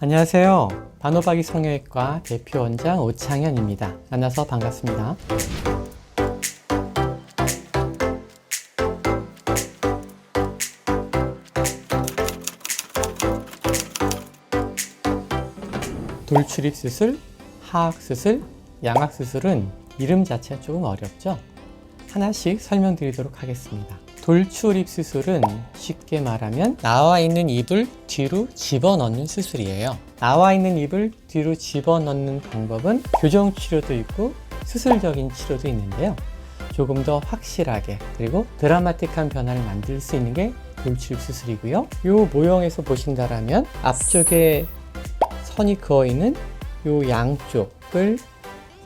안녕하세요. 반호박이 성형외과 대표원장 오창현입니다. 만나서 반갑습니다. 돌출입 수술, 하악 수술, 양악 수술은 이름 자체가 조금 어렵죠? 하나씩 설명드리도록 하겠습니다. 돌출입 수술은 쉽게 말하면 나와 있는 입을 뒤로 집어넣는 수술이에요. 나와 있는 입을 뒤로 집어넣는 방법은 교정 치료도 있고 수술적인 치료도 있는데요. 조금 더 확실하게 그리고 드라마틱한 변화를 만들 수 있는 게 돌출입 수술이고요. 이 모형에서 보신다라면 앞쪽에 선이 그어 있는 이 양쪽을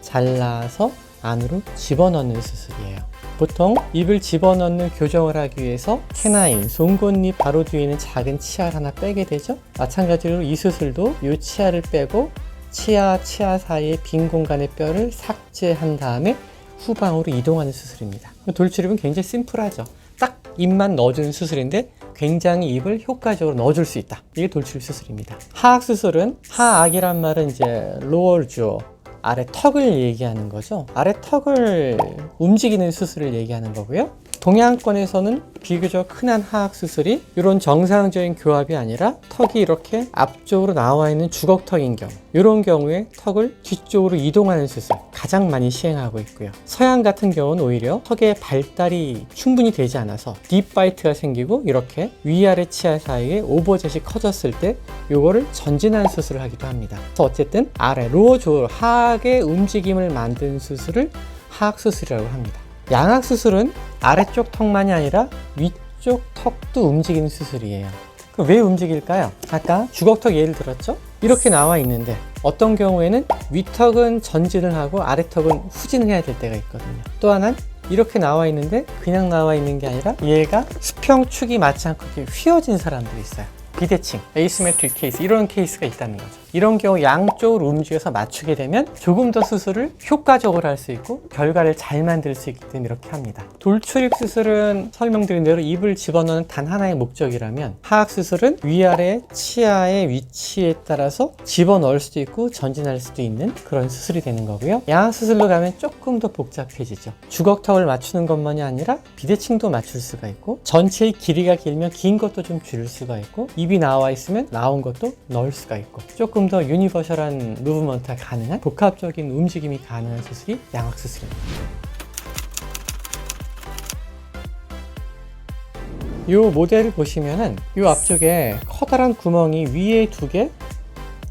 잘라서 안으로 집어넣는 수술이에요. 보통 입을 집어넣는 교정을 하기 위해서 캐나인, 송곳니 바로 뒤에 있는 작은 치아를 하나 빼게 되죠. 마찬가지로 이 수술도 이 치아를 빼고 치아 사이의 빈 공간의 뼈를 삭제한 다음에 후방으로 이동하는 수술입니다. 돌출입은 굉장히 심플하죠. 딱 입만 넣어주는 수술인데 굉장히 입을 효과적으로 넣어줄 수 있다. 이게 돌출입 수술입니다. 하악 수술은, 하악이란 말은 이제 로어 조, 아래 턱을 얘기하는 거죠. 아래 턱을 움직이는 수술을 얘기하는 거고요. 동양권에서는 비교적 흔한 하악 수술이 이런 정상적인 교합이 아니라 턱이 이렇게 앞쪽으로 나와 있는 주걱턱인 경우, 이런 경우에 턱을 뒤쪽으로 이동하는 수술 가장 많이 시행하고 있고요. 서양 같은 경우는 오히려 턱의 발달이 충분히 되지 않아서 딥바이트가 생기고 이렇게 위아래 치아 사이에 오버젯이 커졌을 때 이거를 전진하는 수술을 하기도 합니다. 그래서 어쨌든 아래 로어 조, 하악의 움직임을 만든 수술을 하악 수술이라고 합니다. 양악 수술은 아래쪽 턱만이 아니라 위쪽 턱도 움직이는 수술이에요. 그럼 왜 움직일까요? 아까 주걱턱 예를 들었죠? 이렇게 나와 있는데 어떤 경우에는 윗턱은 전진을 하고 아래턱은 후진을 해야 될 때가 있거든요. 또 하나는 이렇게 나와 있는데 그냥 나와 있는 게 아니라 얘가 수평축이 맞지 않고 이렇게 휘어진 사람들이 있어요. 비대칭, 에이시메트릭 케이스, 이런 케이스가 있다는 거죠. 이런 경우 양쪽으로 움직여서 맞추게 되면 조금 더 수술을 효과적으로 할 수 있고 결과를 잘 만들 수 있기 때문에 이렇게 합니다. 돌출입 수술은 설명드린 대로 입을 집어넣는 단 하나의 목적이라면, 하악 수술은 위아래 치아의 위치에 따라서 집어넣을 수도 있고 전진할 수도 있는 그런 수술이 되는 거고요. 양악 수술로 가면 조금 더 복잡해지죠. 주걱턱을 맞추는 것만이 아니라 비대칭도 맞출 수가 있고 전체의 길이가 길면 긴 것도 좀 줄일 수가 있고 입이 나와 있으면 나온 것도 넣을 수가 있고 조금 더 유니버셜한 무브먼트가 가능한 복합적인 움직임이 가능한 수술이 양악 수술입니다. 이 모델을 보시면은 이 앞쪽에 커다란 구멍이 위에 2개,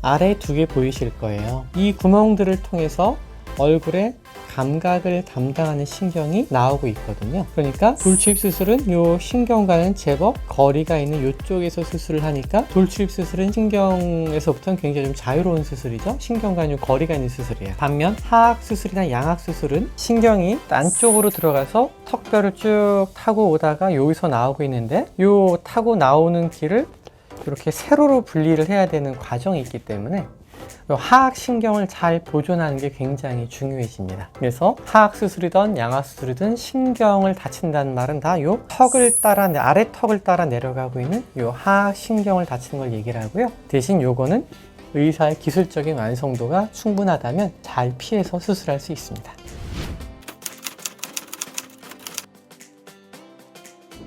아래에 2개 보이실 거예요. 이 구멍들을 통해서 얼굴에 감각을 담당하는 신경이 나오고 있거든요. 그러니까 돌출입 수술은 이 신경과는 제법 거리가 있는 이쪽에서 수술을 하니까 돌출입 수술은 신경에서부터는 굉장히 좀 자유로운 수술이죠. 신경과는 거리가 있는 수술이에요. 반면 하악 수술이나 양악 수술은 신경이 안쪽으로 들어가서 턱뼈를 쭉 타고 오다가 여기서 나오고 있는데 이 타고 나오는 길을 이렇게 세로로 분리를 해야 되는 과정이 있기 때문에 하악 신경을 잘 보존하는 게 굉장히 중요해집니다. 그래서 하악 수술이든 양악 수술이든 신경을 다친다는 말은 다 요 턱을 따라, 아래 턱을 따라 내려가고 있는 요 하악 신경을 다치는 걸 얘기를 하고요. 대신 요거는 의사의 기술적인 완성도가 충분하다면 잘 피해서 수술할 수 있습니다.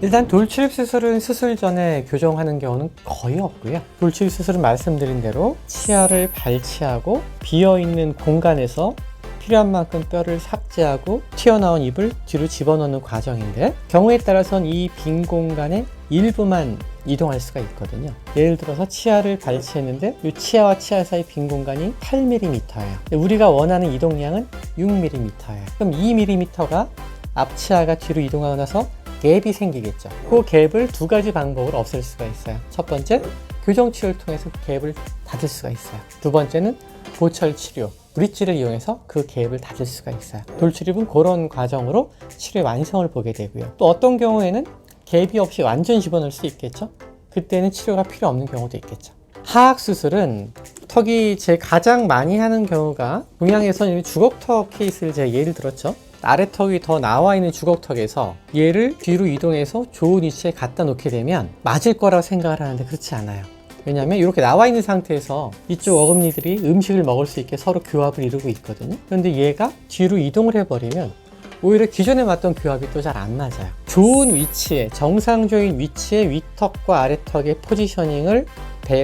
일단 돌출입 수술은 수술 전에 교정하는 경우는 거의 없고요. 돌출입 수술은 말씀드린 대로 치아를 발치하고 비어있는 공간에서 필요한 만큼 뼈를 삭제하고 튀어나온 입을 뒤로 집어넣는 과정인데 경우에 따라서는 이 빈 공간의 일부만 이동할 수가 있거든요. 예를 들어서 치아를 발치했는데 이 치아와 치아 사이 빈 공간이 8mm예요. 우리가 원하는 이동량은 6mm예요. 그럼 2mm가 앞치아가 뒤로 이동하고 나서 갭이 생기겠죠. 그 갭을 2가지 방법으로 없앨 수가 있어요. 첫 번째, 교정 치료를 통해서 그 갭을 닫을 수가 있어요. 두 번째는 보철 치료, 브릿지를 이용해서 그 갭을 닫을 수가 있어요. 돌출입은 그런 과정으로 치료의 완성을 보게 되고요. 또 어떤 경우에는 갭이 없이 완전 집어넣을 수 있겠죠. 그때는 치료가 필요 없는 경우도 있겠죠. 하악 수술은 턱이 제 가장 많이 하는 경우가 동양에서는 주걱턱 케이스를 제가 예를 들었죠. 아래턱이 더 나와 있는 주걱턱에서 얘를 뒤로 이동해서 좋은 위치에 갖다 놓게 되면 맞을 거라고 생각을 하는데 그렇지 않아요. 왜냐하면 이렇게 나와 있는 상태에서 이쪽 어금니들이 음식을 먹을 수 있게 서로 교합을 이루고 있거든요. 그런데 얘가 뒤로 이동을 해버리면 오히려 기존에 맞던 교합이 또 잘 안 맞아요. 좋은 위치에, 정상적인 위치에 위턱과 아래턱의 포지셔닝을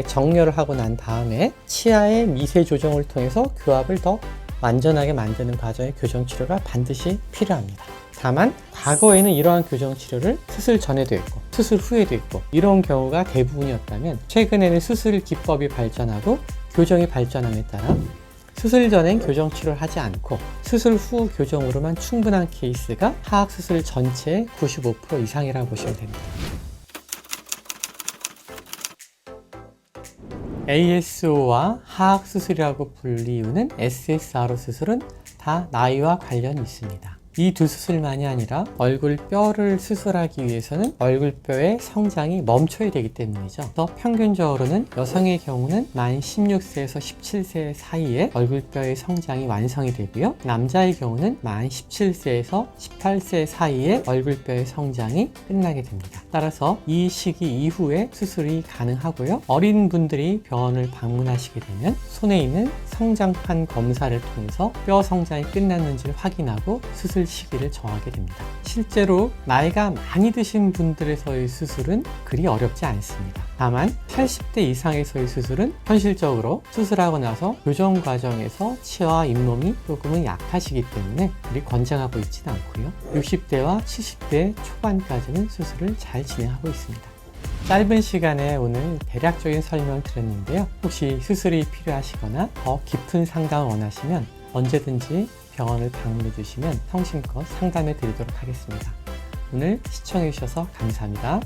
정렬을 하고 난 다음에 치아의 미세 조정을 통해서 교합을 더 완전하게 만드는 과정의 교정 치료가 반드시 필요합니다. 다만 과거에는 이러한 교정 치료를 수술 전에도 있고 수술 후에도 있고 이런 경우가 대부분이었다면 최근에는 수술 기법이 발전하고 교정이 발전함에 따라 수술 전엔 교정 치료를 하지 않고 수술 후 교정으로만 충분한 케이스가 하악수술 전체의 95% 이상이라고 보시면 됩니다. ASO와 하악수술이라고 불리우는 SSRO 수술은 다 나이와 관련이 있습니다. 이 두 수술만이 아니라 얼굴뼈를 수술하기 위해서는 얼굴뼈의 성장이 멈춰야 되기 때문이죠. 그래서 평균적으로는 여성의 경우는 만 16세에서 17세 사이에 얼굴뼈의 성장이 완성이 되고요. 남자의 경우는 만 17세에서 18세 사이에 얼굴뼈의 성장이 끝나게 됩니다. 따라서 이 시기 이후에 수술이 가능하고요. 어린 분들이 병원을 방문하시게 되면 손에 있는 성장판 검사를 통해서 뼈 성장이 끝났는지를 확인하고 수술 시기를 정하게 됩니다. 실제로 나이가 많이 드신 분들에서의 수술은 그리 어렵지 않습니다. 다만 80대 이상에서의 수술은 현실적으로 수술하고 나서 교정 과정에서 치아와 잇몸이 조금은 약하시기 때문에 그리 권장하고 있지는 않고요. 60대와 70대 초반까지는 수술을 잘 진행하고 있습니다. 짧은 시간에 오늘 대략적인 설명을 드렸는데요. 혹시 수술이 필요하시거나 더 깊은 상담을 원하시면 언제든지 병원을 방문해 주시면 성심껏 상담해 드리도록 하겠습니다. 오늘 시청해 주셔서 감사합니다.